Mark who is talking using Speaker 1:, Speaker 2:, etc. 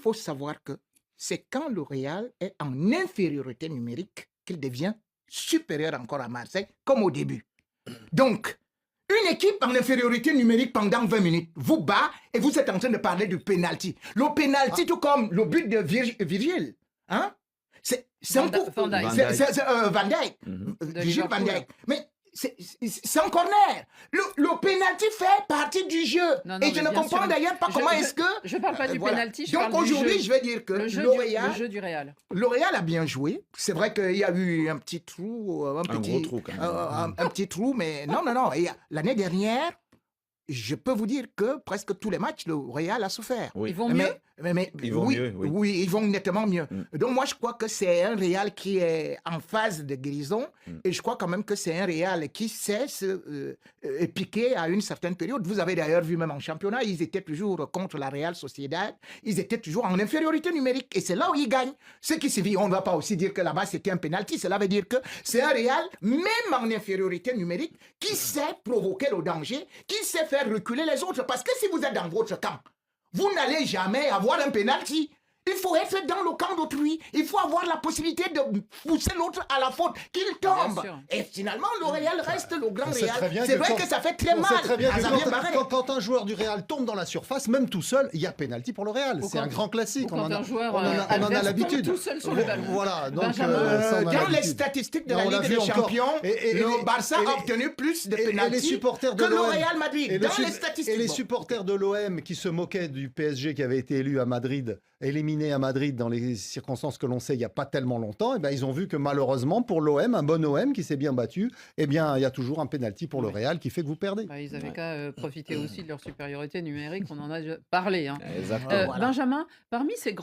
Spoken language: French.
Speaker 1: faut savoir que c'est quand le Real est en infériorité numérique qu'il devient supérieur encore à Marseille, comme au début. Donc, une équipe en infériorité numérique pendant 20 minutes vous bat et vous êtes en train de parler du penalty. Le penalty, tout comme le but de Virgile, hein? C'est un coup.
Speaker 2: Van Dijk.
Speaker 1: Van Dijk.
Speaker 2: De
Speaker 1: Virgile Van
Speaker 2: Liverpool.
Speaker 1: Dijk. Mais c'est un corner. Le penalty fait partie du jeu.
Speaker 2: Non,
Speaker 1: Et
Speaker 2: mais
Speaker 1: je ne
Speaker 2: bien
Speaker 1: comprends
Speaker 2: sûr.
Speaker 1: d'ailleurs pas comment est-ce que...
Speaker 2: Je parle pas du
Speaker 1: voilà.
Speaker 2: penalty, je
Speaker 1: Donc
Speaker 2: parle du
Speaker 1: aujourd'hui,
Speaker 2: jeu.
Speaker 1: je vais dire que
Speaker 2: Le jeu du Real.
Speaker 1: le Real a bien joué. C'est vrai qu'il y a eu un petit trou,
Speaker 3: gros trou, quand même.
Speaker 1: un petit trou, mais non. L'année dernière, je peux vous dire que presque tous les matchs, le Real a souffert.
Speaker 3: Oui.
Speaker 2: Ils vont mieux.
Speaker 1: Mais
Speaker 3: Ils vont
Speaker 1: oui,
Speaker 3: mieux, oui.
Speaker 1: oui, ils vont nettement mieux. Donc moi, je crois que c'est un Real qui est en phase de guérison et je crois quand même que c'est un Real qui sait se piquer à une certaine période. Vous avez d'ailleurs vu même en championnat, ils étaient toujours contre la Real Sociedad, ils étaient toujours en infériorité numérique et c'est là où ils gagnent. Ce qui signifie, on ne va pas aussi dire que là-bas c'était un penalty, cela veut dire que c'est un Real, même en infériorité numérique, qui sait provoquer le danger, qui sait faire reculer les autres. Parce que si vous êtes dans votre camp, vous n'allez jamais avoir un penalty. Il faut être dans le camp d'autrui. Il faut avoir la possibilité de pousser l'autre à la faute, qu'il tombe.
Speaker 2: sûr.
Speaker 1: Et finalement, le Real reste le grand
Speaker 4: On sait très
Speaker 1: Real.
Speaker 4: bien
Speaker 1: C'est
Speaker 4: que
Speaker 1: vrai
Speaker 4: quand-
Speaker 1: que ça fait très
Speaker 4: On
Speaker 1: mal
Speaker 4: sait très bien
Speaker 1: à
Speaker 4: que
Speaker 1: Xavier Barré.
Speaker 4: quand un joueur du Real tombe dans la surface, même tout seul, il y a pénalty pour le Real.
Speaker 2: Ou
Speaker 4: C'est
Speaker 2: quand-
Speaker 4: un grand classique.
Speaker 2: ou quand un joueur
Speaker 4: on en a
Speaker 2: adverse
Speaker 4: l'habitude.
Speaker 2: tombe tout seul sur le ballon.
Speaker 4: Voilà. Donc,
Speaker 2: Benjamin.
Speaker 4: ça, on a
Speaker 1: Dans les
Speaker 4: l'habitude.
Speaker 1: statistiques de
Speaker 4: Non,
Speaker 1: la
Speaker 4: on l'a
Speaker 1: Ligue
Speaker 4: vu
Speaker 1: des
Speaker 4: encore.
Speaker 1: Champions,
Speaker 4: Et
Speaker 1: le Barça
Speaker 4: et les-
Speaker 1: a obtenu plus de
Speaker 4: et les
Speaker 1: pénaltys
Speaker 4: supporters de
Speaker 1: que le
Speaker 4: l'OM.
Speaker 1: Real Madrid.
Speaker 4: Et
Speaker 1: Dans
Speaker 4: le-
Speaker 1: les statistiques.
Speaker 4: Et les
Speaker 1: Bon.
Speaker 4: supporters de l'OM qui se moquaient du PSG qui avait été élu à Madrid, éliminé à Madrid dans les circonstances que l'on sait il n'y a pas tellement longtemps, et ben ils ont vu que malheureusement pour l'OM, un bon OM qui s'est bien battu, eh bien il y a toujours un penalty pour le Real qui fait que vous perdez.
Speaker 2: Bah, ils avaient qu'à profiter aussi de leur supériorité numérique, on en a déjà parlé. Hein.
Speaker 3: Exactement.
Speaker 1: Voilà.
Speaker 2: Benjamin, parmi ces